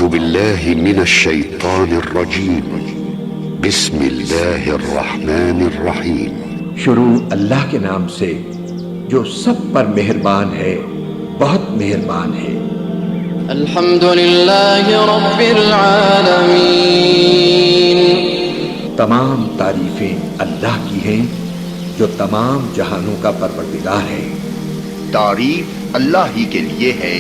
أعوذ بالله من الشيطان الرجيم بسم الله الرحمن الرحيم شروع اللہ کے نام سے جو سب پر مہربان ہے، بہت مہربان ہے۔ الحمد للہ رب العالمین، تمام تعریفیں اللہ کی ہیں جو تمام جہانوں کا پروردگار ہے۔ تعریف اللہ ہی کے لیے ہے۔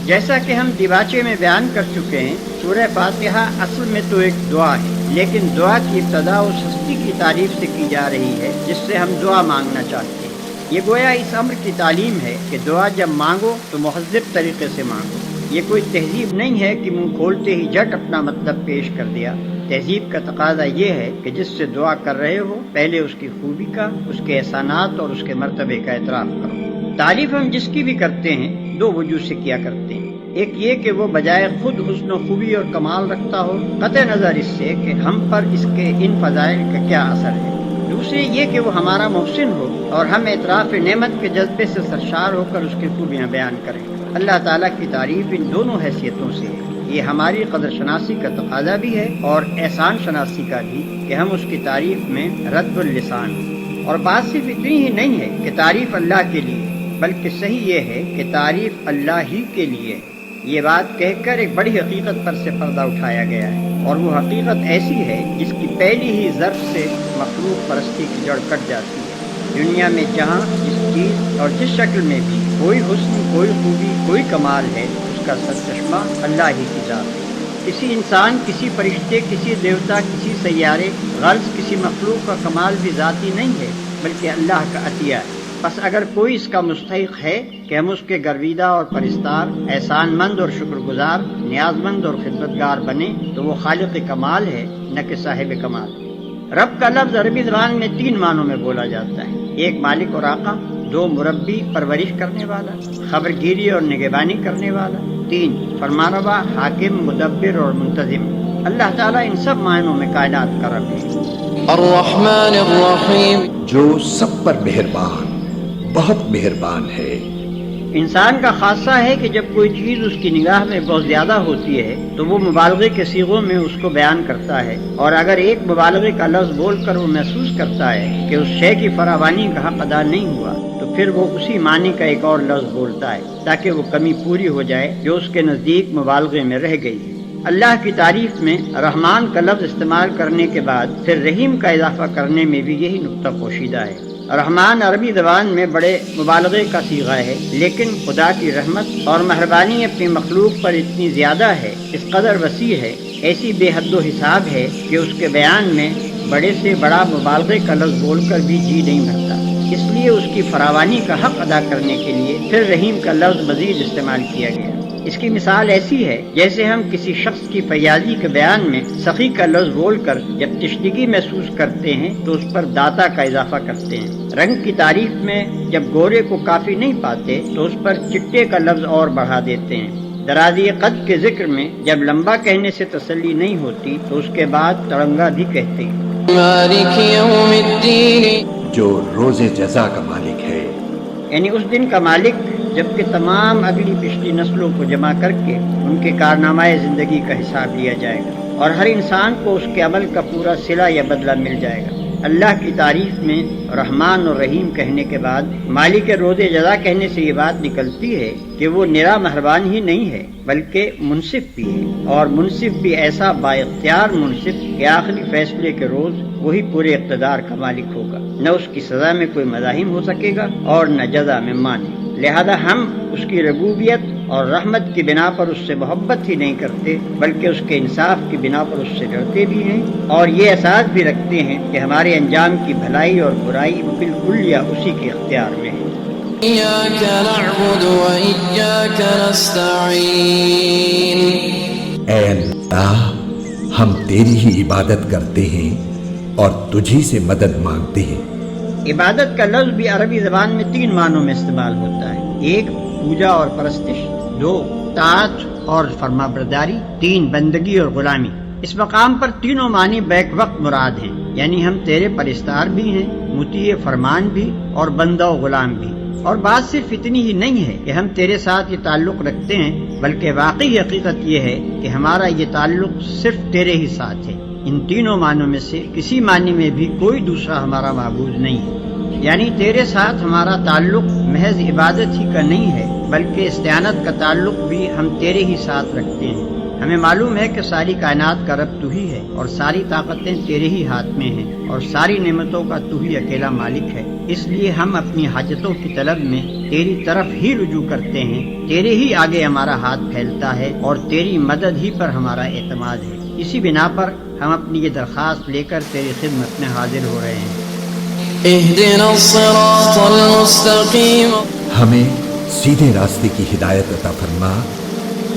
جیسا کہ ہم دیباچے میں بیان کر چکے ہیں، سورہ فاتحہ اصل میں تو ایک دعا ہے، لیکن دعا کی ابتدا اس ہستی کی تعریف سے کی جا رہی ہے جس سے ہم دعا مانگنا چاہتے ہیں۔ یہ گویا اس امر کی تعلیم ہے کہ دعا جب مانگو تو مہذب طریقے سے مانگو۔ یہ کوئی تہذیب نہیں ہے کہ منہ کھولتے ہی جھٹ اپنا مطلب پیش کر دیا۔ تہذیب کا تقاضا یہ ہے کہ جس سے دعا کر رہے ہو پہلے اس کی خوبی کا، اس کے احسانات اور اس کے مرتبے کا اعتراف کرو۔ تعریف ہم جس کی بھی کرتے ہیں دو وجوہ سے کیا کرتے ہیں۔ ایک یہ کہ وہ بجائے خود حسن و خوبی اور کمال رکھتا ہو، قطع نظر اس سے کہ ہم پر اس کے ان فضائل کا کیا اثر ہے۔ دوسرے یہ کہ وہ ہمارا محسن ہو اور ہم اعتراف نعمت کے جذبے سے سرشار ہو کر اس کی خوبیاں بیان کریں۔ اللہ تعالیٰ کی تعریف ان دونوں حیثیتوں سے ہے۔ یہ ہماری قدر شناسی کا تقاضا بھی ہے اور احسان شناسی کا بھی کہ ہم اس کی تعریف میں رد اللسان ہوں۔ اور بات صرف اتنی ہی نہیں ہے کہ تعریف اللہ کے لیے، بلکہ صحیح یہ ہے کہ تعریف اللہ ہی کے لیے ہے۔ یہ بات کہہ کر ایک بڑی حقیقت پر سے پردہ اٹھایا گیا ہے، اور وہ حقیقت ایسی ہے جس کی پہلی ہی ضرب سے مخلوق پرستی کی جڑ کٹ جاتی ہے۔ دنیا میں جہاں جس چیز اور جس شکل میں بھی کوئی حسن، کوئی خوبی، کوئی کمال ہے، اس کا سرچشمہ اللہ ہی کی ذات ہے۔ کسی انسان، کسی فرشتے، کسی دیوتا، کسی سیارے، غرض کسی مخلوق کا کمال بھی ذاتی نہیں ہے بلکہ اللہ کا عطیہ ہے۔ بس اگر کوئی اس کا مستحق ہے کہ ہم اس کے گرویدہ اور پرستار، احسان مند اور شکر گزار، نیاز مند اور خدمتگار بنے تو وہ خالق کمال ہے، نہ کہ صاحب کمال۔ رب کا لفظ عربی زبان میں 3 معنوں میں بولا جاتا ہے۔ 1 مالک اور آقا، 2 مربی پرورش کرنے والا، خبرگیری اور نگہبانی کرنے والا، 3 فرمانروا، حاکم، مدبر اور منتظم۔ اللہ تعالیٰ ان سب معنوں میں کائنات کا رب ہے۔ الرحمن الرحیم، جو سب پر مہربان، بہت مہربان ہے۔ انسان کا خاصہ ہے کہ جب کوئی چیز اس کی نگاہ میں بہت زیادہ ہوتی ہے تو وہ مبالغے کے صیغوں میں اس کو بیان کرتا ہے، اور اگر ایک مبالغے کا لفظ بول کر وہ محسوس کرتا ہے کہ اس شے کی فراوانی کا حق ادا نہیں ہوا تو پھر وہ اسی معنی کا ایک اور لفظ بولتا ہے تاکہ وہ کمی پوری ہو جائے جو اس کے نزدیک مبالغے میں رہ گئی ہے۔ اللہ کی تعریف میں رحمان کا لفظ استعمال کرنے کے بعد پھر رحیم کا اضافہ کرنے میں بھی یہی نقطہ پوشیدہ ہے۔ رحمان عربی زبان میں بڑے مبالغے کا صیغہ ہے، لیکن خدا کی رحمت اور مہربانی اپنی مخلوق پر اتنی زیادہ ہے، اس قدر وسیع ہے، ایسی بے حد و حساب ہے کہ اس کے بیان میں بڑے سے بڑا مبالغے کا لفظ بول کر بھی جی نہیں بھرتا۔ اس لیے اس کی فراوانی کا حق ادا کرنے کے لیے پھر رحیم کا لفظ مزید استعمال کیا گیا۔ اس کی مثال ایسی ہے جیسے ہم کسی شخص کی فیاضی کے بیان میں سخی کا لفظ بول کر جب تشنگی محسوس کرتے ہیں تو اس پر داتا کا اضافہ کرتے ہیں۔ رنگ کی تعریف میں جب گورے کو کافی نہیں پاتے تو اس پر چٹے کا لفظ اور بڑھا دیتے ہیں۔ درازی قد کے ذکر میں جب لمبا کہنے سے تسلی نہیں ہوتی تو اس کے بعد تڑنگا بھی کہتے ہیں۔ مالک یوم الدین، جو روز جزا کا مالک ہے، یعنی اس دن کا مالک جبکہ تمام اگلی پچھلی نسلوں کو جمع کر کے ان کے کارنامہ زندگی کا حساب لیا جائے گا اور ہر انسان کو اس کے عمل کا پورا صلہ یا بدلہ مل جائے گا۔ اللہ کی تعریف میں رحمان اور رحیم کہنے کے بعد مالک روز جزا کہنے سے یہ بات نکلتی ہے کہ وہ نرا مہربان ہی نہیں ہے بلکہ منصف بھی ہے، اور منصف بھی ایسا با اختیار منصف کہ آخری فیصلے کے روز وہی پورے اقتدار کا مالک ہوگا، نہ اس کی سزا میں کوئی مزاحم ہو سکے گا اور نہ جزا میں مانع۔ لہذا ہم اس کی ربوبیت اور رحمت کی بنا پر اس سے محبت ہی نہیں کرتے بلکہ اس کے انصاف کی بنا پر اس سے ڈرتے بھی ہیں، اور یہ احساس بھی رکھتے ہیں کہ ہمارے انجام کی بھلائی اور برائی بالکل یا اسی کے اختیار میں ہے۔ ایاک نعبد و ایاک نستعین، اے اللہ ہم تیری ہی عبادت کرتے ہیں اور تجھی سے مدد مانگتے ہیں۔ عبادت کا لفظ بھی عربی زبان میں 3 معنوں میں استعمال ہوتا ہے۔ 1 پوجا اور پرستش، 2 طاعت اور فرما برداری، 3 بندگی اور غلامی۔ اس مقام پر تینوں معنی بیک وقت مراد ہیں، یعنی ہم تیرے پرستار بھی ہیں، مطیع فرمان بھی اور بندہ و غلام بھی۔ اور بات صرف اتنی ہی نہیں ہے کہ ہم تیرے ساتھ یہ تعلق رکھتے ہیں بلکہ واقعی حقیقت یہ ہے کہ ہمارا یہ تعلق صرف تیرے ہی ساتھ ہے۔ ان تینوں معنوں میں سے کسی معنی میں بھی کوئی دوسرا ہمارا معبود نہیں ہے، یعنی تیرے ساتھ ہمارا تعلق محض عبادت ہی کا نہیں ہے، بلکہ استعانت کا تعلق بھی ہم تیرے ہی ساتھ رکھتے ہیں۔ ہمیں معلوم ہے کہ ساری کائنات کا رب تو ہی ہے، اور ساری طاقتیں تیرے ہی ہاتھ میں ہیں، اور ساری نعمتوں کا تو ہی اکیلا مالک ہے۔ اس لیے ہم اپنی حاجتوں کی طلب میں تیری طرف ہی رجوع کرتے ہیں، تیرے ہی آگے ہمارا ہاتھ پھیلتا ہے، اور تیری مدد ہی پر ہمارا اعتماد ہے۔ اسی بنا پر ہم اپنی یہ درخواست لے کر تیری خدمت میں حاضر ہو رہے ہیں۔ اهدنا الصراط المستقيم ہمیں سیدھے راستے کی ہدایت عطا فرما،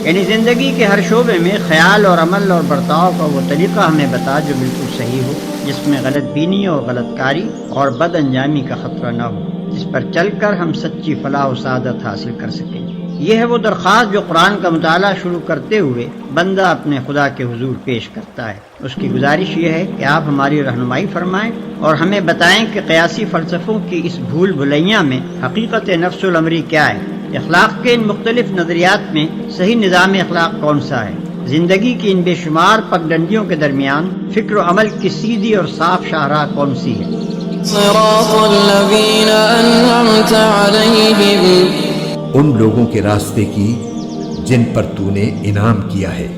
یعنی زندگی کے ہر شعبے میں خیال اور عمل اور برتاؤ کا وہ طریقہ ہمیں بتا جو بالکل صحیح ہو، جس میں غلط بینی اور غلط کاری اور بد انجامی کا خطرہ نہ ہو، جس پر چل کر ہم سچی فلاح و سعادت حاصل کر سکیں۔ یہ ہے وہ درخواست جو قرآن کا مطالعہ شروع کرتے ہوئے بندہ اپنے خدا کے حضور پیش کرتا ہے۔ اس کی گزارش یہ ہے کہ آپ ہماری رہنمائی فرمائیں اور ہمیں بتائیں کہ قیاسی فلسفوں کی اس بھول بھلیاں میں حقیقت نفس الامری کیا ہے، اخلاق کے ان مختلف نظریات میں صحیح نظام اخلاق کون سا ہے، زندگی کی ان بے شمار پگڈنڈیوں کے درمیان فکر و عمل کی سیدھی اور صاف شاہراہ کون سی ہے۔ صراط الذين أنعمت عليهم ان لوگوں کے راستے کی جن پر تو نے انعام کیا ہے۔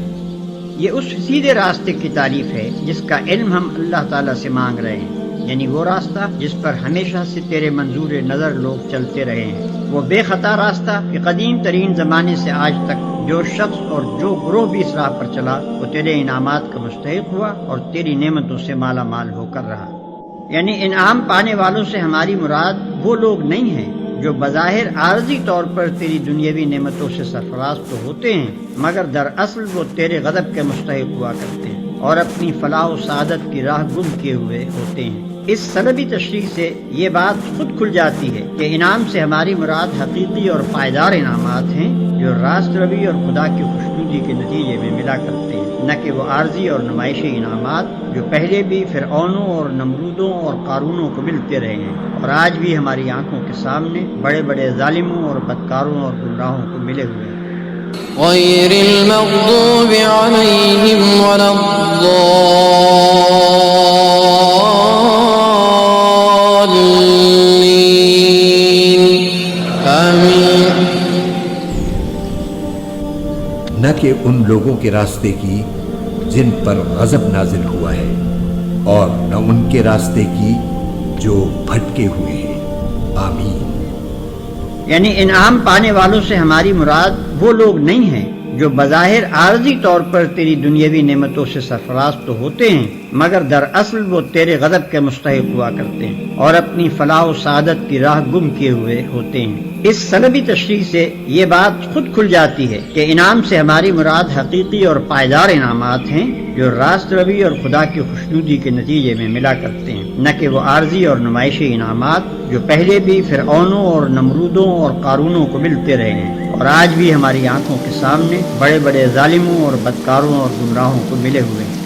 یہ اس سیدھے راستے کی تعریف ہے جس کا علم ہم اللہ تعالیٰ سے مانگ رہے ہیں، یعنی وہ راستہ جس پر ہمیشہ سے تیرے منظور نظر لوگ چلتے رہے ہیں، وہ بے خطا راستہ کہ قدیم ترین زمانے سے آج تک جو شخص اور جو گروہ بھی اس راہ پر چلا وہ تیرے انعامات کا مستحق ہوا اور تیری نعمتوں سے مالا مال ہو کر رہا۔ یعنی انعام پانے والوں سے ہماری مراد وہ لوگ نہیں ہیں جو بظاہر عارضی طور پر تیری دنیاوی نعمتوں سے سرفراز تو ہوتے ہیں، مگر دراصل وہ تیرے غضب کے مستحق ہوا کرتے ہیں اور اپنی فلاح و سعادت کی راہ گم کیے ہوئے ہوتے ہیں۔ اس سلبی تشریح سے یہ بات خود کھل جاتی ہے کہ انعام سے ہماری مراد حقیقی اور پائیدار انعامات ہیں جو راست روی اور خدا کی خوشنودی کے نتیجے میں ملا کرتے ہیں، نہ کہ وہ عارضی اور نمائشی انعامات جو پہلے بھی فرعونوں اور نمرودوں اور قارونوں کو ملتے رہے ہیں اور آج بھی ہماری آنکھوں کے سامنے بڑے بڑے ظالموں اور بدکاروں اور گمراہوں کو ملے ہوئے ہیں۔ غير المغضوب عليهم ولا الضالين آمين۔ نہ کہ ان لوگوں کے راستے کی جن پر غضب نازل ہوا ہے، اور نہ ان کے راستے کی جو بھٹکے ہوئے ہیں۔ آمین۔ یعنی انعام پانے والوں سے ہماری مراد وہ لوگ نہیں ہیں جو بظاہر عارضی طور پر تیری دنیاوی نعمتوں سے سرفراز تو ہوتے ہیں، مگر دراصل وہ تیرے غضب کے مستحق ہوا کرتے ہیں اور اپنی فلاح و سعادت کی راہ گم کیے ہوئے ہوتے ہیں۔ اس سلبی تشریح سے یہ بات خود کھل جاتی ہے کہ انعام سے ہماری مراد حقیقی اور پائیدار انعامات ہیں جو راست روی اور خدا کی خوشنودی کے نتیجے میں ملا کرتے ہیں، نہ کہ وہ عارضی اور نمائشی انعامات جو پہلے بھی فرعونوں اور نمرودوں اور قارونوں کو ملتے رہے ہیں اور آج بھی ہماری آنکھوں کے سامنے بڑے بڑے ظالموں اور بدکاروں اور گمراہوں کو ملے ہوئے ہیں۔